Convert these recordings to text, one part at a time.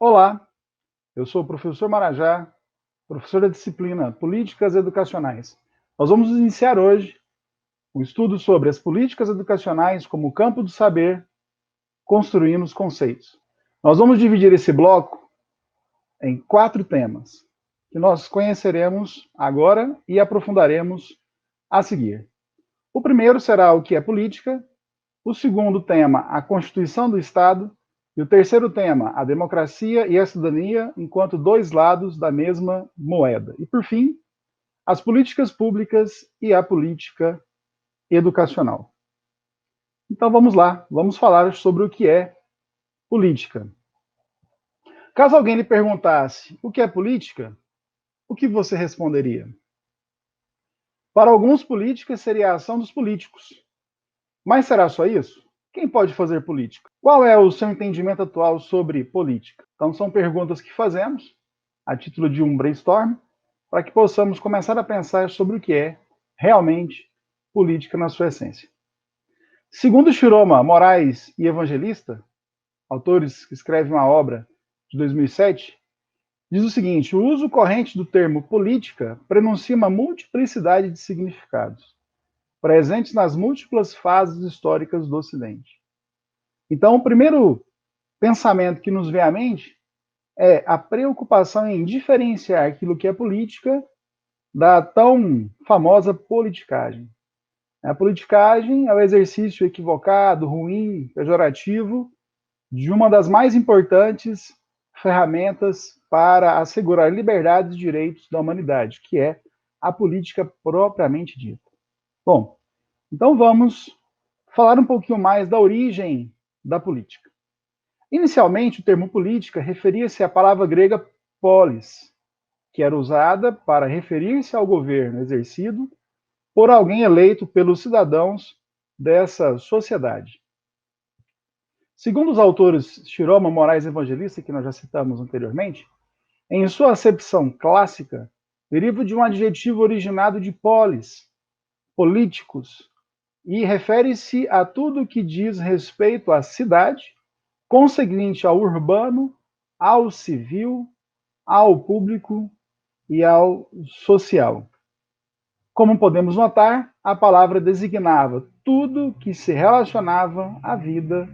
Olá, eu sou o professor Marajá, professor da disciplina Políticas Educacionais. Nós vamos iniciar hoje um estudo sobre as políticas educacionais como campo do saber, construindo os conceitos. Nós vamos dividir esse bloco em 4 temas, que nós conheceremos agora e aprofundaremos a seguir. O primeiro será o que é política, o segundo tema, a Constituição do Estado, e o terceiro tema, a democracia e a cidadania enquanto dois lados da mesma moeda. E, por fim, as políticas públicas e a política educacional. Então vamos lá, vamos falar sobre o que é política. Caso alguém lhe perguntasse o que é política, o que você responderia? Para alguns, política seria a ação dos políticos. Mas será só isso? Quem pode fazer política? Qual é o seu entendimento atual sobre política? Então, são perguntas que fazemos a título de um brainstorm para que possamos começar a pensar sobre o que é realmente política na sua essência. Segundo Shiroma Moraes e Evangelista, autores que escrevem uma obra de 2007, diz o seguinte: o uso corrente do termo política prenuncia uma multiplicidade de significados presentes nas múltiplas fases históricas do Ocidente. Então, o primeiro pensamento que nos vem à mente é a preocupação em diferenciar aquilo que é política da tão famosa politicagem. A politicagem é o exercício equivocado, ruim, pejorativo de uma das mais importantes ferramentas para assegurar liberdades e direitos da humanidade, que é a política propriamente dita. Bom, então vamos falar um pouquinho mais da origem da política. Inicialmente, o termo política referia-se à palavra grega polis, que era usada para referir-se ao governo exercido por alguém eleito pelos cidadãos dessa sociedade. Segundo os autores Shiroma Moraes Evangelista, que nós já citamos anteriormente, em sua acepção clássica, deriva de um adjetivo originado de polis, políticos, e refere-se a tudo que diz respeito à cidade, conseguinte ao urbano, ao civil, ao público e ao social. Como podemos notar, a palavra designava tudo que se relacionava à vida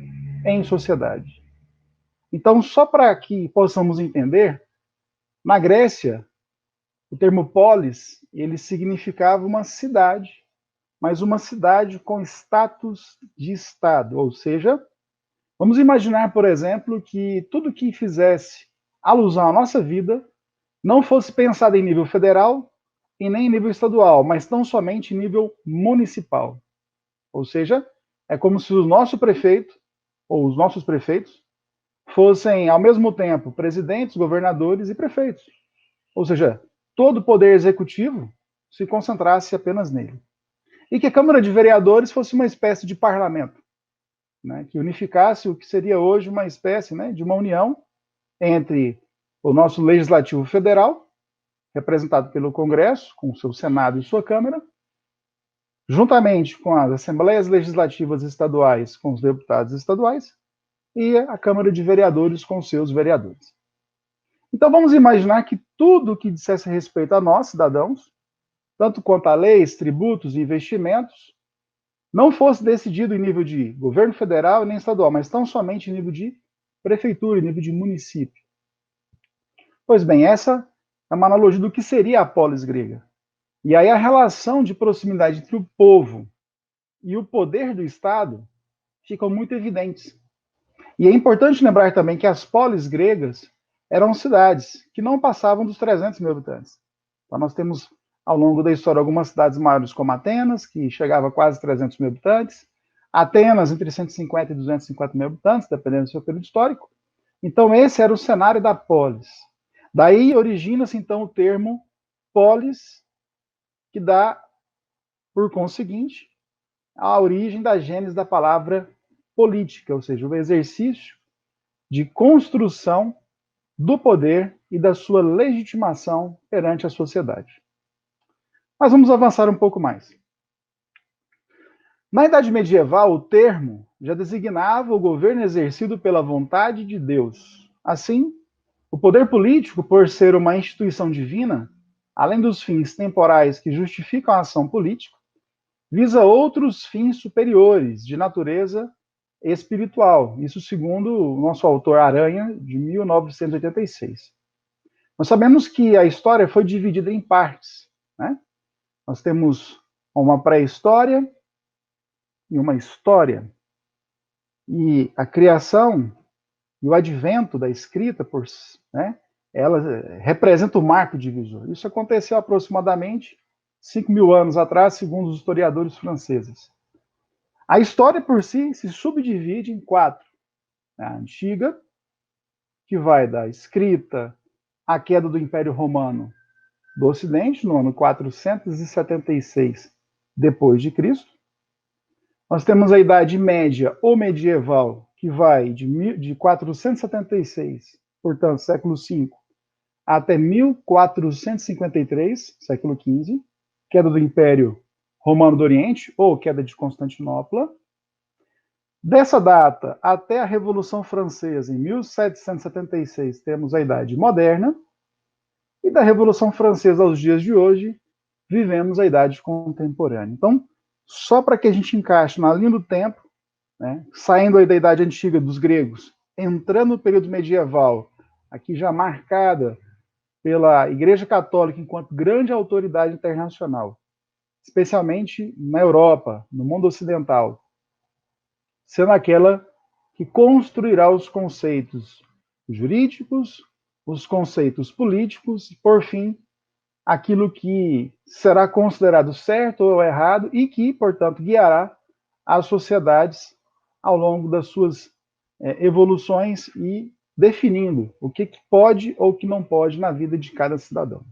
em sociedade. Então, só para que possamos entender, na Grécia, o termo polis, ele significava uma cidade, mas uma cidade com status de Estado, ou seja, vamos imaginar, por exemplo, que tudo que fizesse alusão à nossa vida não fosse pensado em nível federal e nem em nível estadual, mas tão somente em nível municipal. Ou seja, é como se o nosso prefeito ou os nossos prefeitos fossem, ao mesmo tempo, presidentes, governadores e prefeitos. Ou seja, todo o poder executivo se concentrasse apenas nele. E que a Câmara de Vereadores fosse uma espécie de parlamento, né, que unificasse o que seria hoje uma espécie, né, de uma união entre o nosso Legislativo Federal, representado pelo Congresso, com o seu Senado e sua Câmara, juntamente com as Assembleias Legislativas Estaduais, com os deputados estaduais, e a Câmara de Vereadores com seus vereadores. Então vamos imaginar que tudo que dissesse respeito a nós, cidadãos, tanto quanto a leis, tributos e investimentos, não fosse decidido em nível de governo federal nem estadual, mas tão somente em nível de prefeitura, em nível de município. Pois bem, essa é uma analogia do que seria a polis grega. E aí a relação de proximidade entre o povo e o poder do Estado ficam muito evidentes. E é importante lembrar também que as polis gregas eram cidades que não passavam dos 300 mil habitantes. Então nós temos, ao longo da história, algumas cidades maiores como Atenas, que chegava a quase 300 mil habitantes, Atenas entre 150 e 250 mil habitantes, dependendo do seu período histórico. Então esse era o cenário da polis. Daí origina-se então o termo polis, que dá, por conseguinte, a origem da gênese da palavra política, ou seja, o exercício de construção do poder e da sua legitimação perante a sociedade. Mas vamos avançar um pouco mais. Na Idade Medieval, o termo já designava o governo exercido pela vontade de Deus. Assim, O poder político, por ser uma instituição divina, além dos fins temporais que justificam a ação política, visa outros fins superiores, de natureza espiritual. Isso segundo o nosso autor Aranha, de 1986. Nós sabemos que a história foi dividida em partes, né? Nós temos uma pré-história e uma história. E a criação e o advento da escrita, né, ela representa o marco divisor. Isso aconteceu aproximadamente 5.000 anos atrás, segundo os historiadores franceses. A história por si se subdivide em 4. A antiga, que vai da escrita à queda do Império Romano do Ocidente, no ano 476 depois de Cristo. Nós temos a Idade Média ou medieval, que vai de 476, portanto, século V, até 1453, século XV, queda do Império Romano do Oriente, ou queda de Constantinopla. Dessa data até a Revolução Francesa, em 1776, temos a Idade Moderna, e da Revolução Francesa aos dias de hoje, vivemos a Idade Contemporânea. Então, só para que a gente encaixe na linha do tempo, né, saindo aí da Idade Antiga dos gregos, entrando no período medieval, aqui já marcada pela Igreja Católica enquanto grande autoridade internacional, especialmente na Europa, no mundo ocidental, sendo aquela que construirá os conceitos jurídicos, os conceitos políticos e, por fim, aquilo que será considerado certo ou errado e que, portanto, guiará as sociedades ao longo das suas evoluções e definindo o que pode ou que não pode na vida de cada cidadão.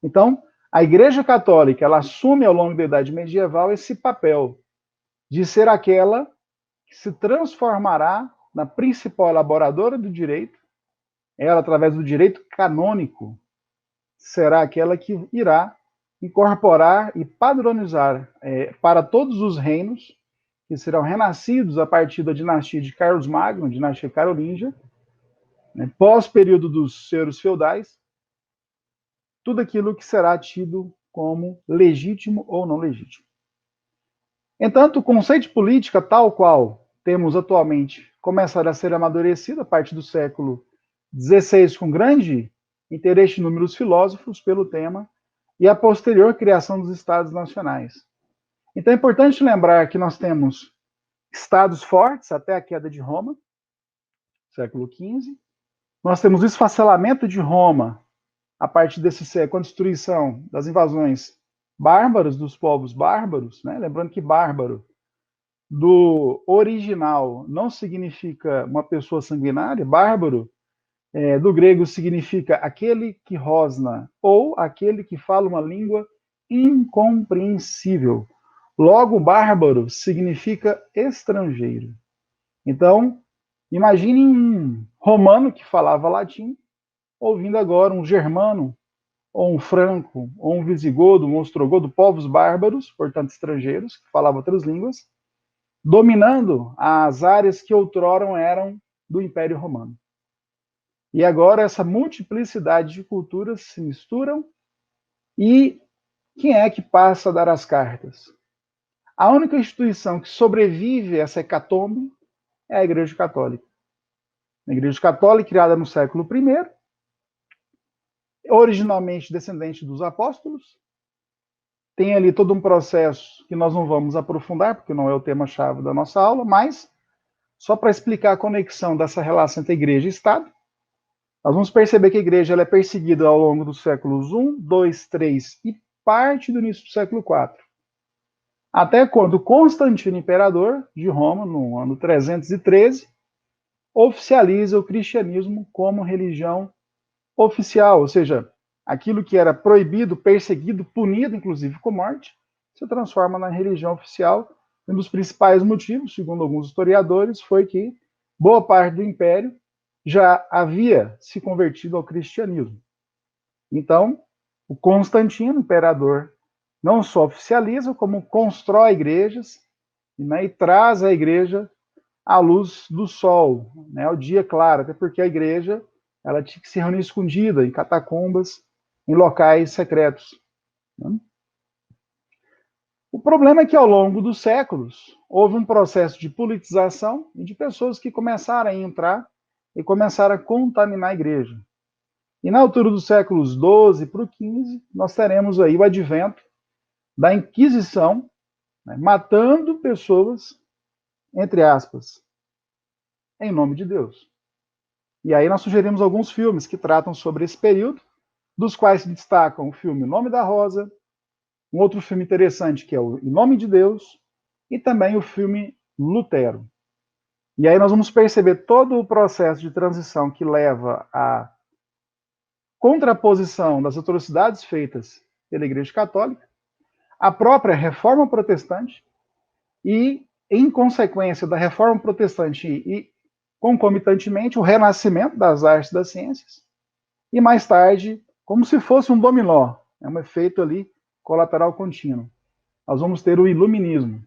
Então, a Igreja Católica, ela assume ao longo da Idade Medieval esse papel de ser aquela que se transformará na principal elaboradora do direito. Ela, através do direito canônico, será aquela que irá incorporar e padronizar para todos os reinos que serão renascidos a partir da dinastia de Carlos Magno, dinastia carolíngia, né, pós-período dos senhores feudais, tudo aquilo que será tido como legítimo ou não legítimo. Entanto, o conceito de política, tal qual temos atualmente, começará a ser amadurecido a partir do século XVI, com grande interesse de inúmeros filósofos pelo tema, e a posterior criação dos Estados nacionais. Então é importante lembrar que nós temos estados fortes até a queda de Roma, século XV. Nós temos o esfacelamento de Roma a partir desse século, com a destruição das invasões bárbaras dos povos bárbaros, né? Lembrando que bárbaro do original não significa uma pessoa sanguinária, bárbaro do grego significa aquele que rosna ou aquele que fala uma língua incompreensível. Logo, bárbaro significa estrangeiro. Então, imagine um romano que falava latim, ouvindo agora um germano, ou um franco, ou um visigodo, um ostrogodo, povos bárbaros, portanto estrangeiros, que falavam outras línguas, dominando as áreas que outrora eram do Império Romano. E agora essa multiplicidade de culturas se misturam e quem é que passa a dar as cartas? A única instituição que sobrevive a essa hecatombe é a Igreja Católica. A Igreja Católica, criada no século I, originalmente descendente dos apóstolos, tem ali todo um processo que nós não vamos aprofundar, porque não é o tema-chave da nossa aula, mas só para explicar a conexão dessa relação entre igreja e Estado, nós vamos perceber que a igreja ela é perseguida ao longo dos séculos I, II, III e parte do início do século IV. Até quando Constantino, imperador de Roma, no ano 313, oficializa o cristianismo como religião oficial, ou seja, aquilo que era proibido, perseguido, punido, inclusive com morte, se transforma na religião oficial. Um dos principais motivos, segundo alguns historiadores, foi que boa parte do império já havia se convertido ao cristianismo. Então, o Constantino, imperador, não só oficializa, como constrói igrejas, né, e traz a igreja à luz do sol, né, ao dia claro, até porque a igreja ela tinha que se reunir escondida, em catacumbas, em locais secretos. Né? O problema é que, ao longo dos séculos, houve um processo de politização e de pessoas que começaram a entrar e começaram a contaminar a igreja. E na altura dos séculos XII para o XV, nós teremos aí o advento da Inquisição, né, matando pessoas, entre aspas, em nome de Deus. E aí nós sugerimos alguns filmes que tratam sobre esse período, dos quais se destacam o filme O Nome da Rosa, um outro filme interessante que é o Em Nome de Deus, e também o filme Lutero. E aí nós vamos perceber todo o processo de transição que leva à contraposição das atrocidades feitas pela Igreja Católica, a própria Reforma Protestante e, em consequência da Reforma Protestante e, concomitantemente, o renascimento das artes e das ciências, e mais tarde, como se fosse um dominó, é um efeito ali colateral contínuo. Nós vamos ter o iluminismo.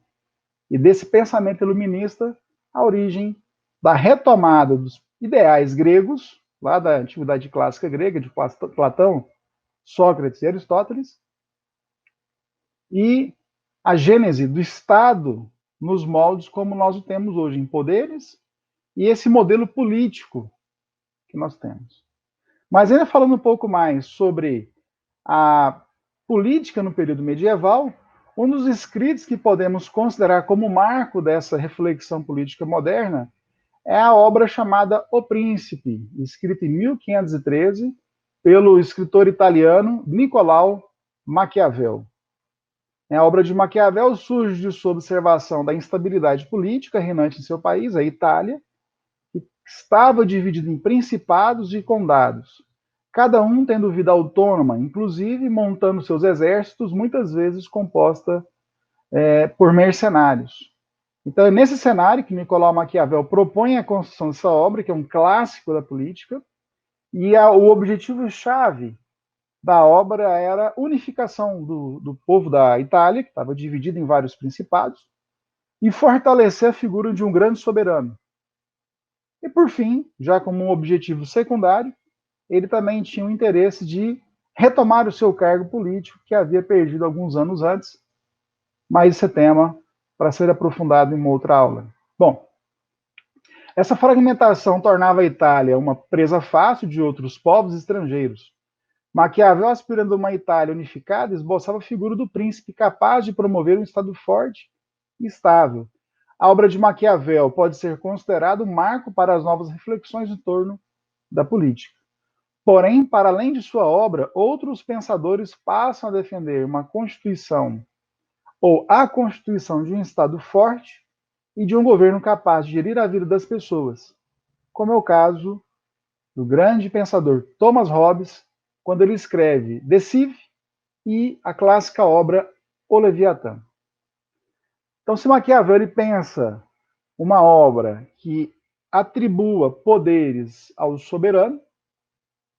E desse pensamento iluminista, a origem da retomada dos ideais gregos, lá da antiguidade clássica grega, de Platão, Sócrates e Aristóteles, e a gênese do Estado nos moldes como nós o temos hoje, em poderes, e esse modelo político que nós temos. Mas ainda falando um pouco mais sobre a política no período medieval, um dos escritos que podemos considerar como marco dessa reflexão política moderna é a obra chamada O Príncipe, escrita em 1513 pelo escritor italiano Nicolau Maquiavel. A obra de Maquiavel surge de sua observação da instabilidade política reinante em seu país, a Itália, que estava dividida em principados e condados, cada um tendo vida autônoma, inclusive montando seus exércitos, muitas vezes composta por mercenários. Então é nesse cenário que Nicolau Maquiavel propõe a construção dessa obra, que é um clássico da política, e o objetivo-chave da obra era a unificação do povo da Itália, que estava dividido em vários principados, e fortalecer a figura de um grande soberano. E, por fim, já como um objetivo secundário, ele também tinha o interesse de retomar o seu cargo político, que havia perdido alguns anos antes, mas esse é tema para ser aprofundado em uma outra aula. Bom, essa fragmentação tornava a Itália uma presa fácil de outros povos estrangeiros. Maquiavel, aspirando a uma Itália unificada, esboçava a figura do príncipe capaz de promover um Estado forte e estável. A obra de Maquiavel pode ser considerada um marco para as novas reflexões em torno da política. Porém, para além de sua obra, outros pensadores passam a defender uma constituição ou a constituição de um Estado forte e de um governo capaz de gerir a vida das pessoas, como é o caso do grande pensador Thomas Hobbes, quando ele escreve De Cive e a clássica obra O Leviatã. Então, se Maquiavel ele pensa uma obra que atribua poderes ao soberano,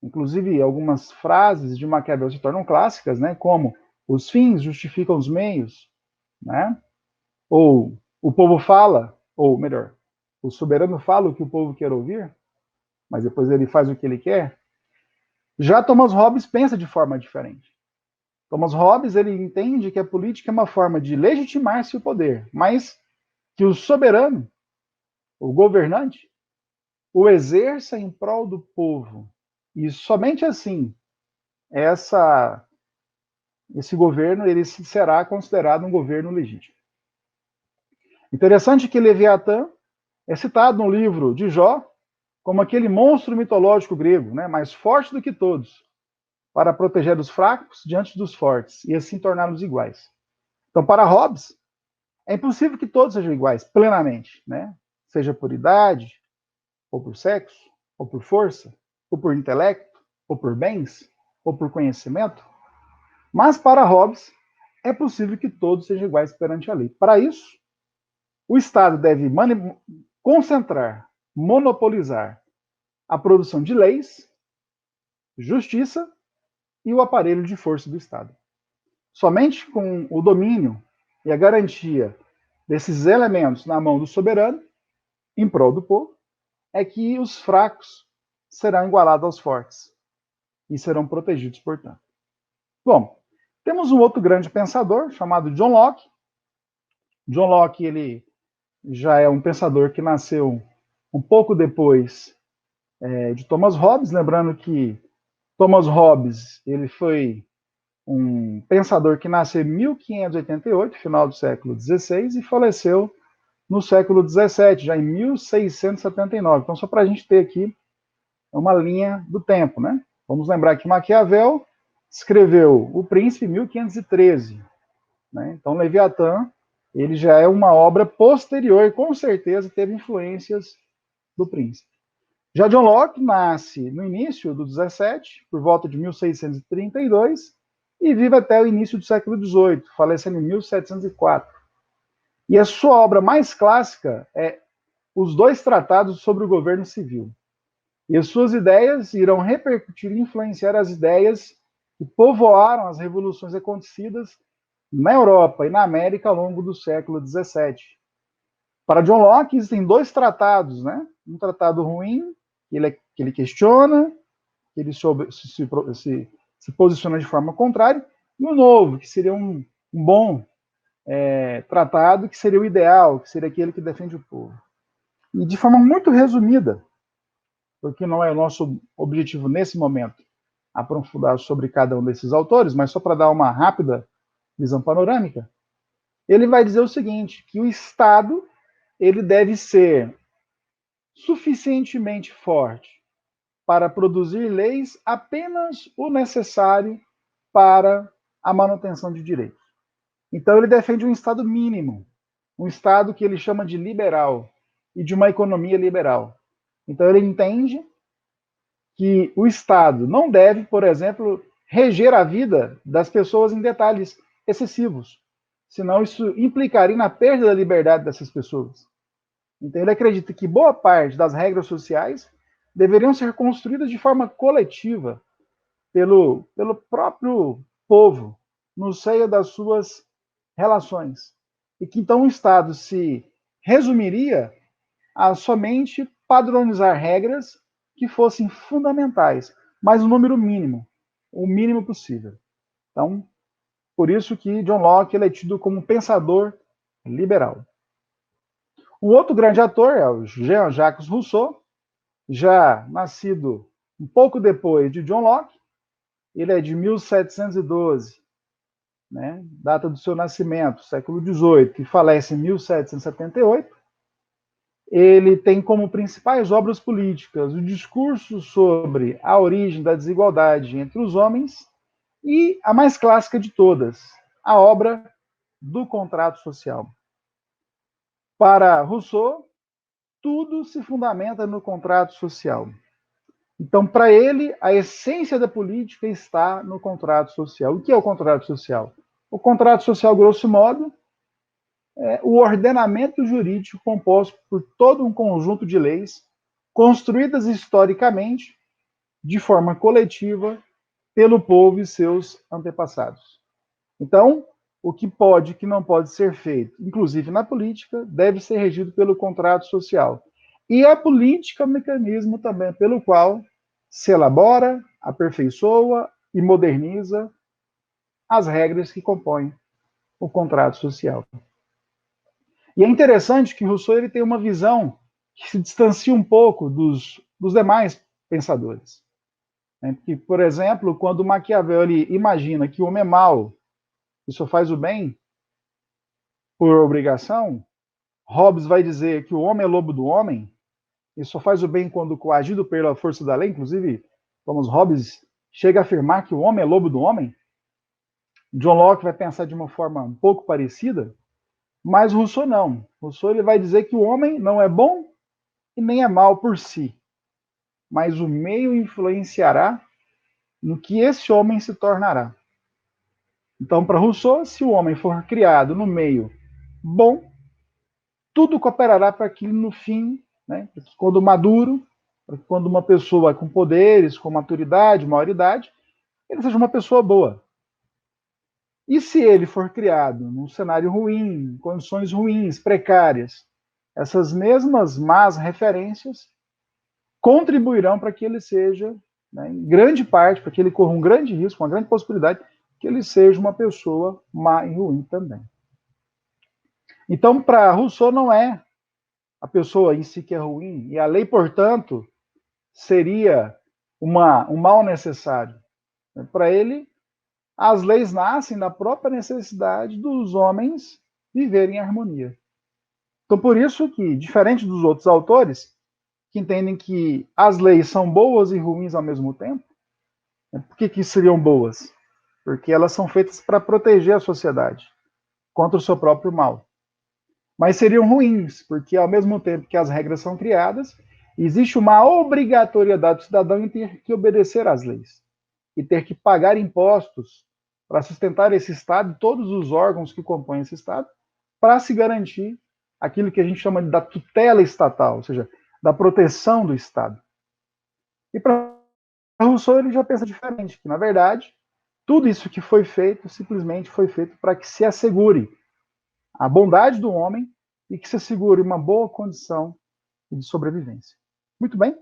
inclusive algumas frases de Maquiavel se tornam clássicas, né, como os fins justificam os meios, né? Ou o povo fala, ou melhor, o soberano fala o que o povo quer ouvir, mas depois ele faz o que ele quer. Já Thomas Hobbes pensa de forma diferente. Thomas Hobbes ele entende que a política é uma forma de legitimar-se o poder, mas que o soberano, o governante, o exerça em prol do povo. E somente assim, esse governo ele será considerado um governo legítimo. Interessante que Leviatã é citado no livro de Jó como aquele monstro mitológico grego, né, mais forte do que todos, para proteger os fracos diante dos fortes e assim torná-los iguais. Então, para Hobbes, é impossível que todos sejam iguais plenamente, né? Seja por idade, ou por sexo, ou por força, ou por intelecto, ou por bens, ou por conhecimento. Mas para Hobbes, é possível que todos sejam iguais perante a lei. Para isso, o Estado deve concentrar, monopolizar a produção de leis, justiça e o aparelho de força do Estado. Somente com o domínio e a garantia desses elementos na mão do soberano, em prol do povo, é que os fracos serão igualados aos fortes e serão protegidos, portanto. Bom, temos um outro grande pensador chamado John Locke. John Locke, ele já é um pensador que nasceu um pouco depois de Thomas Hobbes, lembrando que Thomas Hobbes, ele foi um pensador que nasceu em 1588, final do século XVI, e faleceu no século XVII, já em 1679. Então, só para a gente ter aqui uma linha do tempo, né? Vamos lembrar que Maquiavel escreveu O Príncipe em 1513, né? Então, Leviatã, ele já é uma obra posterior e com certeza teve influências do Príncipe. Já John Locke nasce no início do 17, por volta de 1632, e vive até o início do século XVIII, falecendo em 1704. E a sua obra mais clássica é Os Dois Tratados sobre o Governo Civil. E as suas ideias irão repercutir e influenciar as ideias que povoaram as revoluções acontecidas na Europa e na América ao longo do século XVII. Para John Locke, existem dois tratados, né? Um tratado ruim, que ele questiona, que ele se posiciona de forma contrária, e um novo, que seria um bom tratado, que seria o ideal, que seria aquele que defende o povo. E de forma muito resumida, porque não é o nosso objetivo nesse momento aprofundar sobre cada um desses autores, mas só para dar uma rápida visão panorâmica, ele vai dizer o seguinte, que o Estado ele deve ser suficientemente forte para produzir leis apenas o necessário para a manutenção de direitos. Então ele defende um Estado mínimo, um Estado que ele chama de liberal e de uma economia liberal. Então ele entende que o Estado não deve, por exemplo, reger a vida das pessoas em detalhes excessivos, senão isso implicaria na perda da liberdade dessas pessoas. Então ele acredita que boa parte das regras sociais deveriam ser construídas de forma coletiva pelo próprio povo, no seio das suas relações. E que então o Estado se resumiria a somente padronizar regras que fossem fundamentais, mas um número mínimo, o mínimo possível. Então, por isso que John Locke ele é tido como um pensador liberal. Um outro grande ator é o Jean-Jacques Rousseau, já nascido um pouco depois de John Locke. Ele é de 1712, né, data do seu nascimento, século XVIII, e falece em 1778. Ele tem como principais obras políticas o discurso sobre a origem da desigualdade entre os homens e a mais clássica de todas, a obra do Contrato Social. Para Rousseau, tudo se fundamenta no contrato social. Então, para ele, a essência da política está no contrato social. O que é o contrato social? O contrato social, grosso modo, é o ordenamento jurídico composto por todo um conjunto de leis construídas historicamente de forma coletiva pelo povo e seus antepassados. Então, o que pode e que não pode ser feito, inclusive na política, deve ser regido pelo contrato social. E a política é o mecanismo também pelo qual se elabora, aperfeiçoa e moderniza as regras que compõem o contrato social. E é interessante que Rousseau ele tem uma visão que se distancia um pouco dos demais pensadores. Que, por exemplo, quando Maquiavel ele imagina que o homem é mau e só faz o bem por obrigação, Hobbes vai dizer que o homem é lobo do homem e só faz o bem quando coagido pela força da lei. Inclusive, Thomas Hobbes chega a afirmar que o homem é lobo do homem. John Locke vai pensar de uma forma um pouco parecida, mas Rousseau não. Rousseau ele vai dizer que o homem não é bom e nem é mal por si, mas o meio influenciará no que esse homem se tornará. Então, para Rousseau, se o homem for criado no meio bom, tudo cooperará para que no fim, né, quando maduro, para que quando uma pessoa com poderes, com maturidade, maioridade, ele seja uma pessoa boa. E se ele for criado num cenário ruim, em condições ruins, precárias, essas mesmas más referências contribuirão para que ele seja, né, em grande parte, para que ele corra um grande risco, uma grande possibilidade, que ele seja uma pessoa má e ruim também. Então, para Rousseau, não é a pessoa em si que é ruim, e a lei, portanto, seria um mal necessário. Para ele, as leis nascem da própria necessidade dos homens viverem em harmonia. Então, por isso que, diferente dos outros autores, que entendem que as leis são boas e ruins ao mesmo tempo, por que seriam boas? Porque elas são feitas para proteger a sociedade contra o seu próprio mal. Mas seriam ruins, porque ao mesmo tempo que as regras são criadas, existe uma obrigatoriedade do cidadão em ter que obedecer às leis e ter que pagar impostos para sustentar esse Estado e todos os órgãos que compõem esse Estado, para se garantir aquilo que a gente chama da tutela estatal, ou seja, da proteção do Estado. E para Rousseau ele já pensa diferente, que na verdade tudo isso que foi feito simplesmente foi feito para que se assegure a bondade do homem e que se assegure uma boa condição de sobrevivência. Muito bem.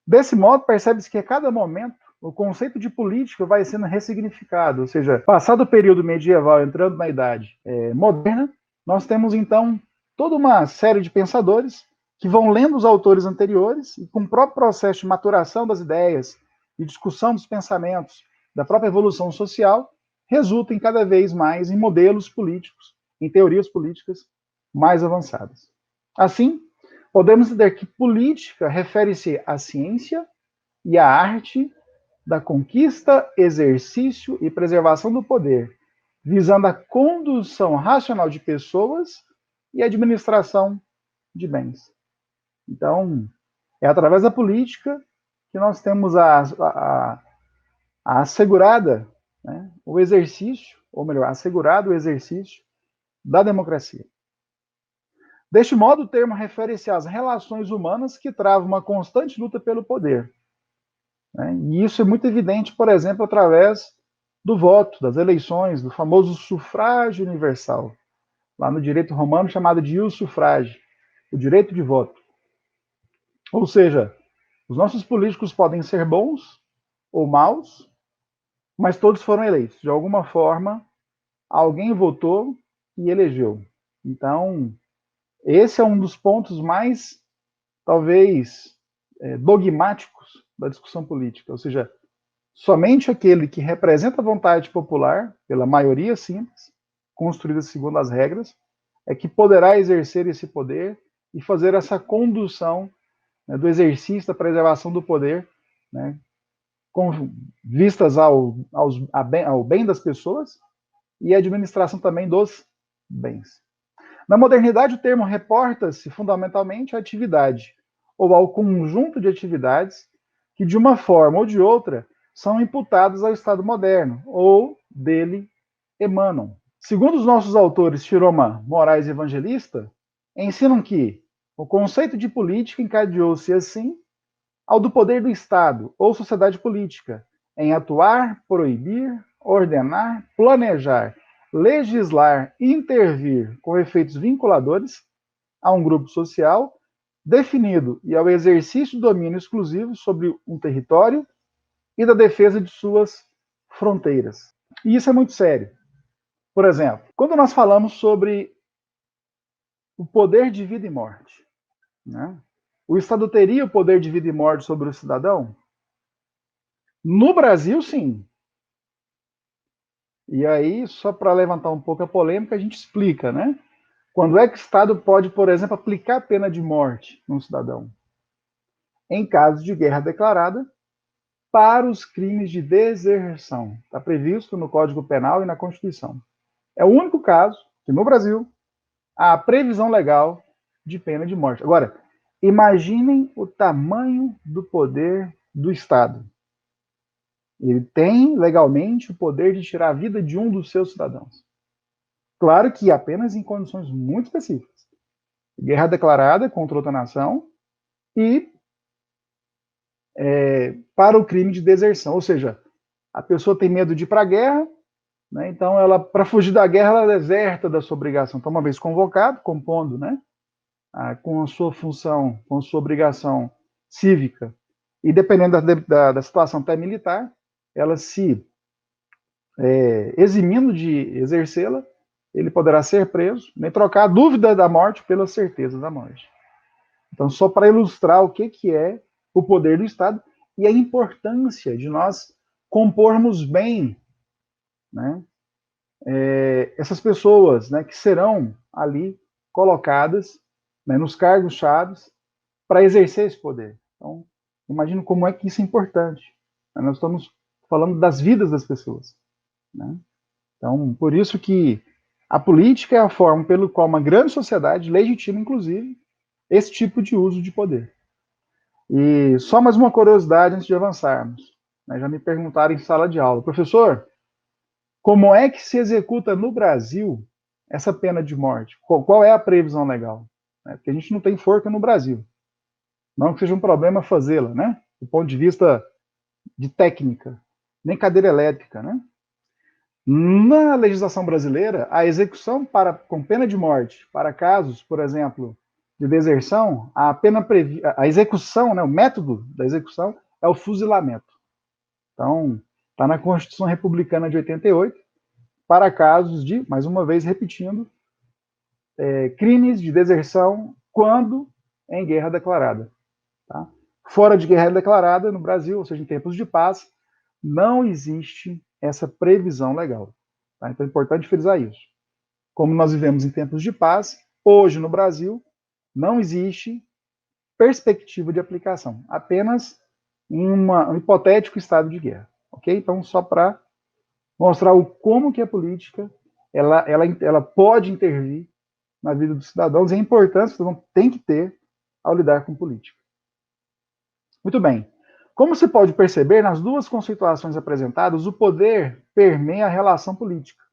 Desse modo, percebe-se que a cada momento o conceito de política vai sendo ressignificado, ou seja, passado o período medieval, entrando na idade moderna, nós temos então toda uma série de pensadores que vão lendo os autores anteriores e com o próprio processo de maturação das ideias, de discussão dos pensamentos, da própria evolução social, resultam cada vez mais em modelos políticos, em teorias políticas mais avançadas. Assim, podemos dizer que política refere-se à ciência e à arte da conquista, exercício e preservação do poder, visando a condução racional de pessoas e administração de bens. Então, é através da política que nós temos a assegurada, né, o exercício, ou melhor, assegurado o exercício da democracia. Deste modo, o termo refere-se às relações humanas que travam uma constante luta pelo poder. Né? E isso é muito evidente, por exemplo, através do voto, das eleições, do famoso sufrágio universal, lá no direito romano chamado de ius sufragio, o direito de voto. Ou seja, os nossos políticos podem ser bons ou maus, mas todos foram eleitos. De alguma forma, alguém votou e elegeu. Então, esse é um dos pontos mais, talvez, dogmáticos da discussão política. Ou seja, somente aquele que representa a vontade popular, pela maioria simples, construída segundo as regras, é que poderá exercer esse poder e fazer essa condução, né, do exercício da preservação do poder, né, com vistas ao bem das pessoas e a administração também dos bens. Na modernidade, o termo reporta-se fundamentalmente à atividade, ou ao conjunto de atividades que, de uma forma ou de outra, são imputadas ao Estado moderno, ou dele emanam. Segundo os nossos autores Shiroma, Moraes e Evangelista, ensinam que o conceito de política encadeou-se assim ao do poder do Estado ou sociedade política, em atuar, proibir, ordenar, planejar, legislar, intervir com efeitos vinculadores a um grupo social definido e ao exercício do domínio exclusivo sobre um território e da defesa de suas fronteiras. E isso é muito sério. Por exemplo, quando nós falamos sobre o poder de vida e morte, né? O Estado teria o poder de vida e morte sobre o cidadão? No Brasil, sim. E aí, só para levantar um pouco a polêmica, a gente explica, né? Quando é que o Estado pode, por exemplo, aplicar a pena de morte num cidadão? Em caso de guerra declarada, para os crimes de deserção. Está previsto no Código Penal e na Constituição. É o único caso que, no Brasil, há a previsão legal de pena de morte. Agora, imaginem o tamanho do poder do Estado. Ele tem, legalmente, o poder de tirar a vida de um dos seus cidadãos. Claro que apenas em condições muito específicas. Guerra declarada contra outra nação e para o crime de deserção. Ou seja, a pessoa tem medo de ir para a guerra, né? Então, para fugir da guerra, ela deserta da sua obrigação. Então, uma vez convocado, compondo, né, com a sua função, com a sua obrigação cívica e dependendo da situação até militar, ela se eximindo de exercê-la, ele poderá ser preso, nem trocar a dúvida da morte pela certeza da morte. Então, só para ilustrar o que é o poder do Estado e a importância de nós compormos bem, né, essas pessoas, né, que serão ali colocadas, né, nos cargos chaves para exercer esse poder. Então, imagino como é que isso é importante. Nós estamos falando das vidas das pessoas, né? Então, por isso que a política é a forma pelo qual uma grande sociedade legitima, inclusive, esse tipo de uso de poder. E só mais uma curiosidade antes de avançarmos. Né? Já me perguntaram em sala de aula, professor, como é que se executa no Brasil essa pena de morte? Qual é a previsão legal? Porque a gente não tem forca no Brasil. Não que seja um problema fazê-la, né? Do ponto de vista de técnica, nem cadeira elétrica, né? Na legislação brasileira, a execução com pena de morte para casos, por exemplo, de deserção, a execução, né, o método da execução é o fuzilamento. Então, está na Constituição Republicana de 88, para casos de, mais uma vez repetindo, crimes de deserção quando em guerra declarada. Tá? Fora de guerra declarada, no Brasil, ou seja, em tempos de paz, não existe essa previsão legal. Tá? Então é importante frisar isso. Como nós vivemos em tempos de paz, hoje no Brasil não existe perspectiva de aplicação, apenas em um hipotético estado de guerra. Ok? Então, só para mostrar como que a política ela pode intervir na vida dos cidadãos e a importância que o cidadão tem que ter ao lidar com política. Muito bem. Como se pode perceber, nas duas conceituações apresentadas, o poder permeia a relação política.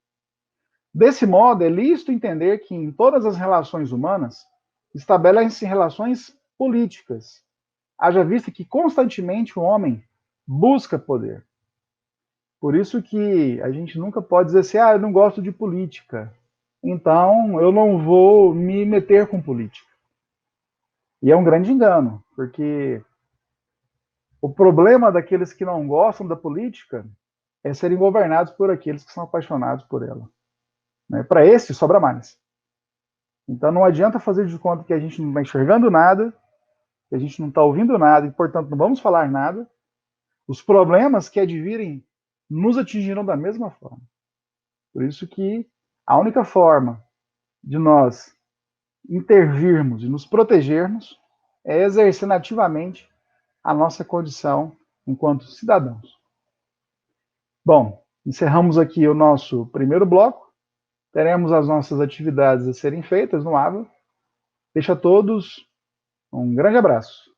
Desse modo, é lícito entender que em todas as relações humanas estabelecem-se relações políticas, haja vista que constantemente o homem busca poder. Por isso que a gente nunca pode dizer assim, eu não gosto de política, então eu não vou me meter com política. E é um grande engano, porque o problema daqueles que não gostam da política é serem governados por aqueles que são apaixonados por ela. Né? Para esse, sobra mais. Então não adianta fazer de conta que a gente não está enxergando nada, que a gente não está ouvindo nada, e portanto não vamos falar nada. Os problemas que advirem nos atingirão da mesma forma. Por isso que a única forma de nós intervirmos e nos protegermos é exercendo ativamente a nossa condição enquanto cidadãos. Bom, encerramos aqui o nosso primeiro bloco. Teremos as nossas atividades a serem feitas no AVA. Deixo a todos um grande abraço.